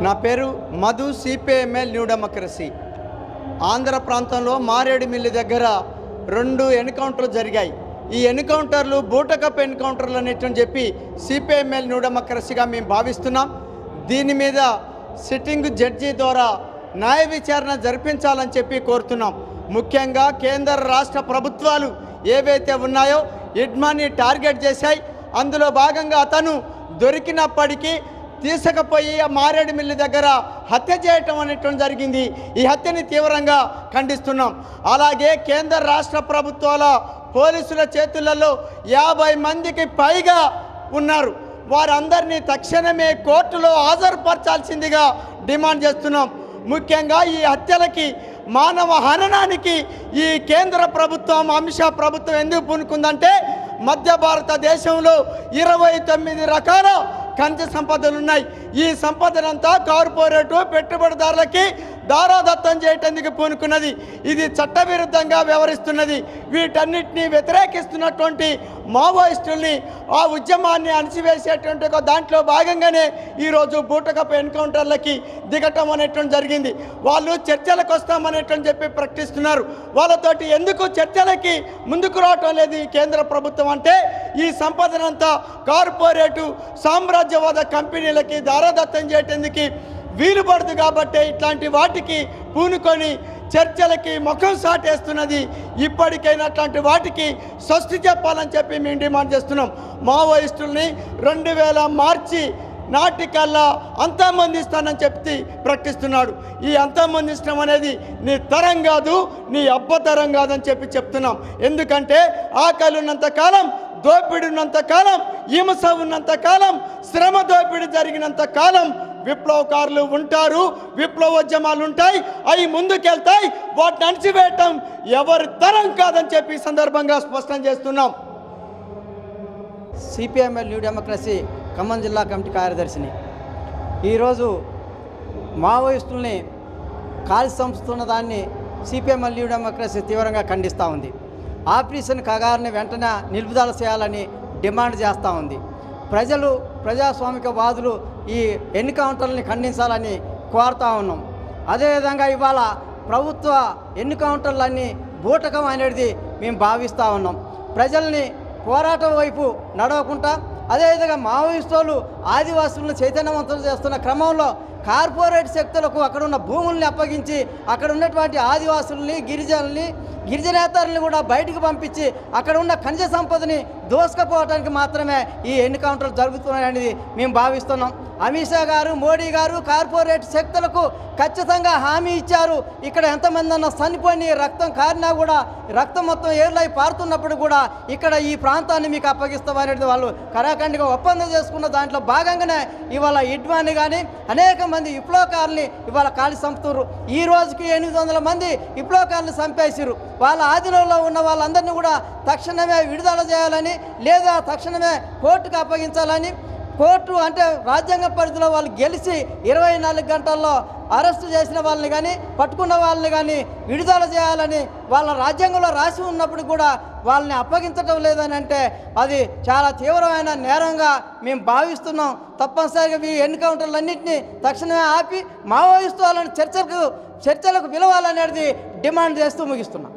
నా పేరు Madhu, CPML new democracy. Andhra ప్రాంతంలో మారేడుమిల్లి దగ్గర 2 ఎన్కౌంటర్లు జరిగాయి. ఈ ఎన్కౌంటర్లు బూటకప్ ఎన్కౌంటర్లు అనేటని చెప్పి సిపిఎంఎల్ న్యూ డెమోక్రసీగా మేము భావిస్తున్నాం. దీని మీద సిట్టింగ్ జడ్జి ద్వారా న్యాయ విచారణ జరిపించాలని చెప్పి కోరుతున్నాం. ముఖ్యంగా కేంద్ర రాష్ట్ర ప్రభుత్వాలు ఏవైతే ఉన్నాయో ఇడ్మాని టార్గెట్ చేశాయి. అందులో భాగంగా అతను దొరికినప్పటికీ తీసుకుపోయి ఆ మారేడుమిల్లి దగ్గర హత్య చేయటం అనేటువంటి జరిగింది. ఈ హత్యని తీవ్రంగా ఖండిస్తున్నాం. అలాగే కేంద్ర రాష్ట్ర ప్రభుత్వాల పోలీసుల చేతులలో 50 మందికి పైగా ఉన్నారు. వారందరినీ తక్షణమే కోర్టులో హాజరుపరచాల్సిందిగా డిమాండ్ చేస్తున్నాం. ముఖ్యంగా ఈ హత్యలకి, మానవ హననానికి ఈ కేంద్ర ప్రభుత్వం, అమిత్ షా ప్రభుత్వం ఎందుకు పూనుకుందంటే మధ్య భారతదేశంలో 29 రకాల ఖనిజ సంపదలు ఉన్నాయి. ఈ సంపదనంతా కార్పొరేటు పెట్టుబడిదారులకి దారాదత్తం చేయటానికి పూనుకున్నది. ఇది చట్టవిరుద్ధంగా వ్యవహరిస్తున్నది. వీటన్నిటినీ వ్యతిరేకిస్తున్నటువంటి మావోయిస్టుల్ని, ఆ ఉద్యమాన్ని అణిచివేసేటువంటి దాంట్లో భాగంగానే ఈరోజు బూటకపు ఎన్కౌంటర్లకి దిగటం అనేటువంటి జరిగింది. వాళ్ళు చర్చలకు వస్తామనేటువంటి చెప్పి ప్రకటిస్తున్నారు. వాళ్ళతోటి ఎందుకు చర్చలకి ముందుకు రావటం లేదు ఈ కేంద్ర ప్రభుత్వం అంటే ఈ సంపదనంతా కార్పొరేటు సామ్రాజ్యవాద కంపెనీలకి దారాదత్తం చేయటానికి వీలు పడదు కాబట్టి ఇట్లాంటి వాటికి పూనుకొని చర్చలకి ముఖం సాటేస్తున్నది. ఇప్పటికైనా అట్లాంటి వాటికి స్వస్తి చెప్పాలని చెప్పి మేము డిమాండ్ చేస్తున్నాం. మావోయిస్టుల్ని 2000 మార్చి నాటికల్లా అంతమొందిస్తానని చెప్పి ప్రకటిస్తున్నాడు. ఈ అంతమొందించడం అనేది నీ తరం కాదు, నీ అబ్బతరం కాదని చెప్పి చెప్తున్నాం. ఎందుకంటే ఆకలి ఉన్నంత కాలం, దోపిడి ఉన్నంత కాలం, హింస ఉన్నంత కాలం, శ్రమ దోపిడి జరిగినంత కాలం విప్లవకారులు ఉంటారు, విప్లవోద్యమాలు ఉంటాయి, అవి ముందుకెళ్తాయి. వాటిని అణిచివేయటం ఎవరి తరం కాదని చెప్పి సందర్భంగా స్పష్టం చేస్తున్నాం. సిపిఎంఎల్ న్యూ డెమోక్రసీ ఖమ్మం జిల్లా కమిటీ కార్యదర్శిని. ఈరోజు మావోయిస్టుల్ని కాల్చి చంపుతున్న దాన్ని సిపిఎంఎల్ న్యూ డెమోక్రసీ తీవ్రంగా ఖండిస్తూ ఉంది. ఆపరేషన్ కగారుని వెంటనే నిలుపుదల చేయాలని డిమాండ్ చేస్తూ ఉంది. ప్రజాస్వామిక వాదులు ఈ ఎన్కౌంటర్లని ఖండించాలని కోరుతూ ఉన్నాం. అదేవిధంగా ఇవాళ ప్రభుత్వ ఎన్కౌంటర్లన్నీ బూటకం అనేది మేము భావిస్తూ ఉన్నాం. ప్రజల్ని పోరాటం వైపు నడవకుండా అదేవిధంగా మావోయిస్టులు ఆదివాసులను చైతన్యవంతం చేస్తున్న క్రమంలో కార్పొరేట్ శక్తులకు అక్కడ ఉన్న భూముల్ని అప్పగించి అక్కడ ఉన్నటువంటి ఆదివాసుల్ని, గిరిజనేతరుల్ని కూడా బయటకు పంపించి అక్కడ ఉన్న ఖనిజ సంపదని దోసుకుపోవడానికి మాత్రమే ఈ ఎన్కౌంటర్లు జరుగుతున్నాయనేది మేము భావిస్తున్నాం. అమిత్ షా గారు, మోడీ గారు కార్పొరేట్ శక్తులకు ఖచ్చితంగా హామీ ఇచ్చారు. ఇక్కడ ఎంతమంది అన్న చనిపోయి రక్తం కారినా కూడా, రక్తం మొత్తం ఏర్లై పారుతున్నప్పుడు కూడా ఇక్కడ ఈ ప్రాంతాన్ని మీకు అప్పగిస్తామనేది వాళ్ళు కరాఖండిగా ఒప్పందం చేసుకున్న దాంట్లో భాగంగానే ఇవాళ ఇడ్వాని కానీ అనేక మంది విప్లవకారుల్ని ఇవాళ కాల్చి చంపుతున్నారు. ఈ రోజుకి 800 మంది విప్లవకారులు చంపేసారు. వాళ్ళ ఆధీనంలో ఉన్న వాళ్ళందరినీ కూడా తక్షణమే విడుదల చేయాలని, లేదా తక్షణమే కోర్టుకు అప్పగించాలని, కోర్టు అంటే రాజ్యాంగ పరిధిలో వాళ్ళు గెలిచి 24 గంటల్లో అరెస్టు చేసిన వాళ్ళని కానీ, పట్టుకున్న వాళ్ళని కానీ విడుదల చేయాలని వాళ్ళ రాజ్యాంగంలో రాసి ఉన్నప్పుడు కూడా వాళ్ళని అప్పగించడం లేదని అంటే అది చాలా తీవ్రమైన నేరంగా మేము భావిస్తున్నాం. తప్పనిసరిగా ఈ ఎన్కౌంటర్లన్నింటినీ తక్షణమే ఆపి మావోయిస్టు వాళ్ళని చర్చలకు పిలవాలనేది డిమాండ్ చేస్తూ ముగిస్తున్నాం.